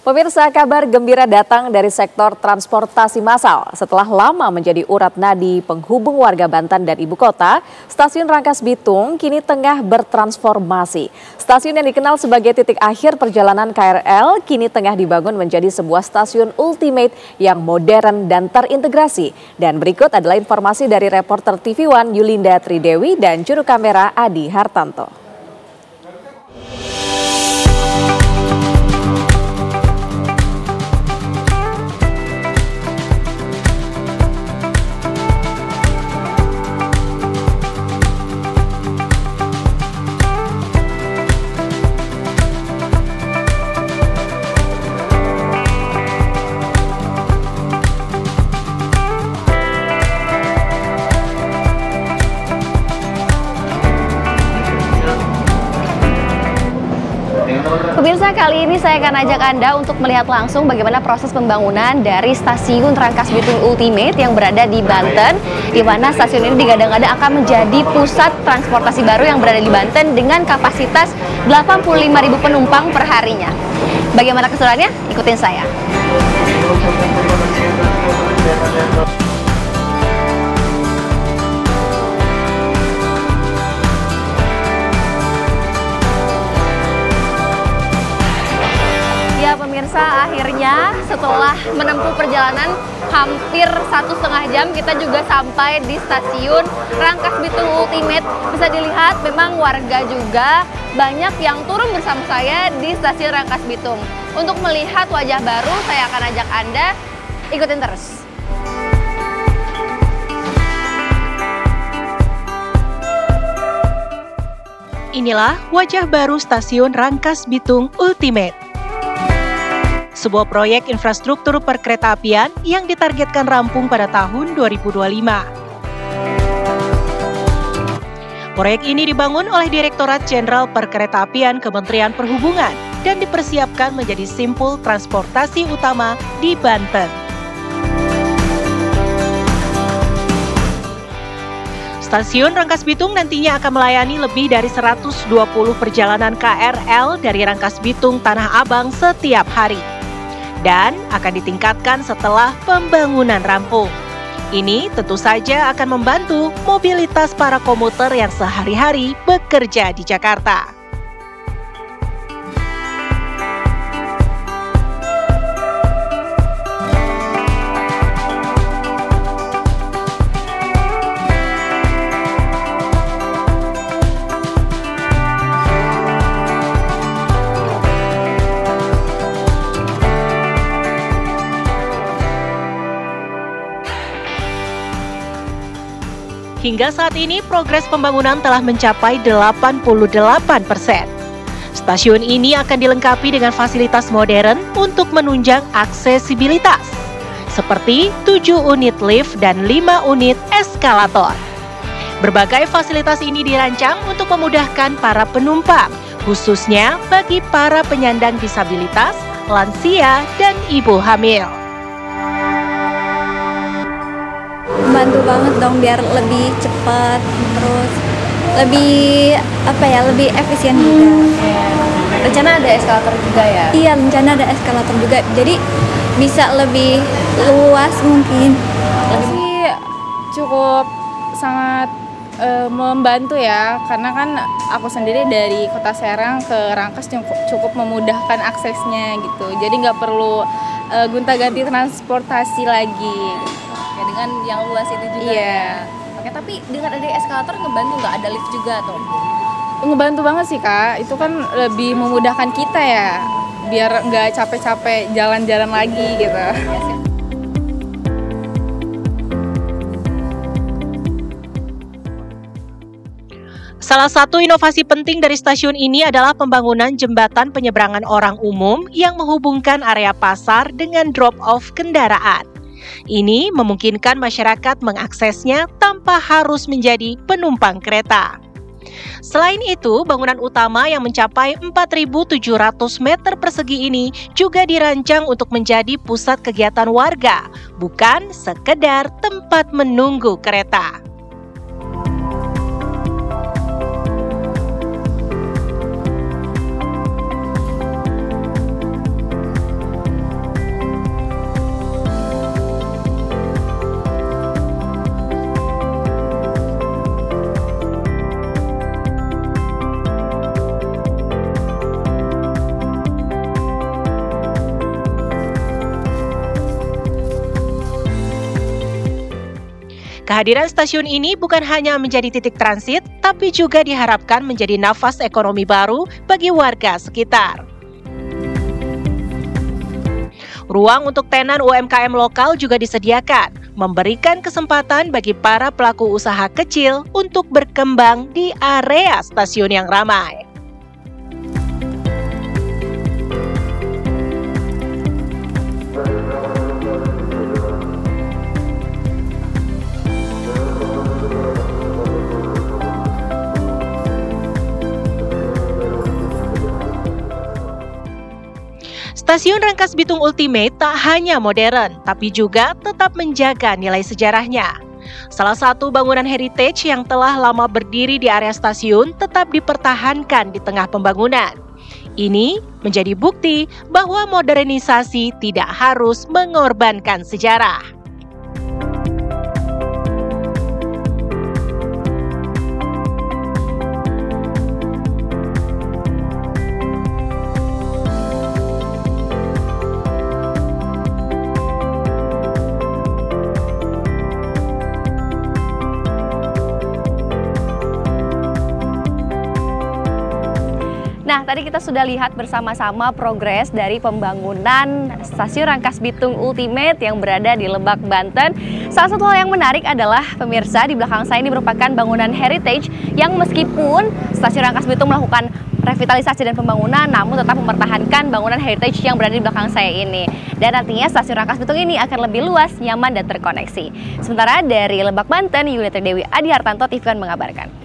Pemirsa, kabar gembira datang dari sektor transportasi massal. Setelah lama menjadi urat nadi penghubung warga Banten dan ibu kota, Stasiun Rangkas Bitung kini tengah bertransformasi. Stasiun yang dikenal sebagai titik akhir perjalanan KRL kini tengah dibangun menjadi sebuah stasiun ultimate yang modern dan terintegrasi. Dan berikut adalah informasi dari reporter TV One Yulinda Tridewi dan juru kamera Adi Hartanto. Pemirsa, kali ini saya akan ajak Anda untuk melihat langsung bagaimana proses pembangunan dari Stasiun Rangkas Bitung Ultimate yang berada di Banten, di mana stasiun ini digadang-gadang akan menjadi pusat transportasi baru yang berada di Banten dengan kapasitas 85.000 penumpang per harinya. Bagaimana keseruannya? Ikutin saya. Pemirsa, akhirnya setelah menempuh perjalanan hampir 1,5 jam kita juga sampai di Stasiun Rangkas Bitung Ultimate. Bisa dilihat memang warga juga banyak yang turun bersama saya di Stasiun Rangkas Bitung. Untuk melihat wajah baru, saya akan ajak Anda ikutin terus. Inilah wajah baru Stasiun Rangkas Bitung Ultimate. Sebuah proyek infrastruktur perkeretaapian yang ditargetkan rampung pada tahun 2025. Proyek ini dibangun oleh Direktorat Jenderal Perkeretaapian Kementerian Perhubungan dan dipersiapkan menjadi simpul transportasi utama di Banten. Stasiun Rangkas Bitung nantinya akan melayani lebih dari 120 perjalanan KRL dari Rangkas Bitung Tanah Abang setiap hari. Dan akan ditingkatkan setelah pembangunan rampung. Ini tentu saja akan membantu mobilitas para komuter yang sehari-hari bekerja di Jakarta. Hingga saat ini progres pembangunan telah mencapai 88%. Stasiun ini akan dilengkapi dengan fasilitas modern untuk menunjang aksesibilitas, seperti 7 unit lift dan 5 unit eskalator. Berbagai fasilitas ini dirancang untuk memudahkan para penumpang, khususnya bagi para penyandang disabilitas, lansia, dan ibu hamil. Membantu banget dong biar lebih cepat, terus lebih lebih efisien juga. Rencana ada eskalator juga ya? Iya, rencana ada eskalator juga, jadi bisa lebih luas mungkin. Sih cukup sangat membantu ya, karena kan aku sendiri dari Kota Serang ke Rangkas cukup memudahkan aksesnya gitu, jadi nggak perlu gonta-ganti transportasi lagi. Ya, dengan yang luas itu juga. Iya. Oke, tapi dengan ada eskalator ngebantu nggak, ada lift juga tuh? Ngebantu banget sih Kak, itu kan lebih memudahkan kita ya, biar nggak capek-capek jalan-jalan lagi gitu. Salah satu inovasi penting dari stasiun ini adalah pembangunan jembatan penyeberangan orang umum yang menghubungkan area pasar dengan drop-off kendaraan. Ini memungkinkan masyarakat mengaksesnya tanpa harus menjadi penumpang kereta. Selain itu, bangunan utama yang mencapai 4.700 meter persegi ini juga dirancang untuk menjadi pusat kegiatan warga, bukan sekedar tempat menunggu kereta. Kehadiran stasiun ini bukan hanya menjadi titik transit, tapi juga diharapkan menjadi nafas ekonomi baru bagi warga sekitar. Ruang untuk tenan UMKM lokal juga disediakan, memberikan kesempatan bagi para pelaku usaha kecil untuk berkembang di area stasiun yang ramai. Stasiun Rangkas Bitung Ultimate tak hanya modern, tapi juga tetap menjaga nilai sejarahnya. Salah satu bangunan heritage yang telah lama berdiri di area stasiun tetap dipertahankan di tengah pembangunan. Ini menjadi bukti bahwa modernisasi tidak harus mengorbankan sejarah. Nah, tadi kita sudah lihat bersama-sama progres dari pembangunan Stasiun Rangkas Bitung Ultimate yang berada di Lebak, Banten. Salah satu hal yang menarik adalah, pemirsa, di belakang saya ini merupakan bangunan heritage yang meskipun Stasiun Rangkas Bitung melakukan revitalisasi dan pembangunan, namun tetap mempertahankan bangunan heritage yang berada di belakang saya ini. Dan nantinya Stasiun Rangkas Bitung ini akan lebih luas, nyaman, dan terkoneksi. Sementara dari Lebak, Banten, Yunita Dewi Adi Hartanto, TV One mengabarkan.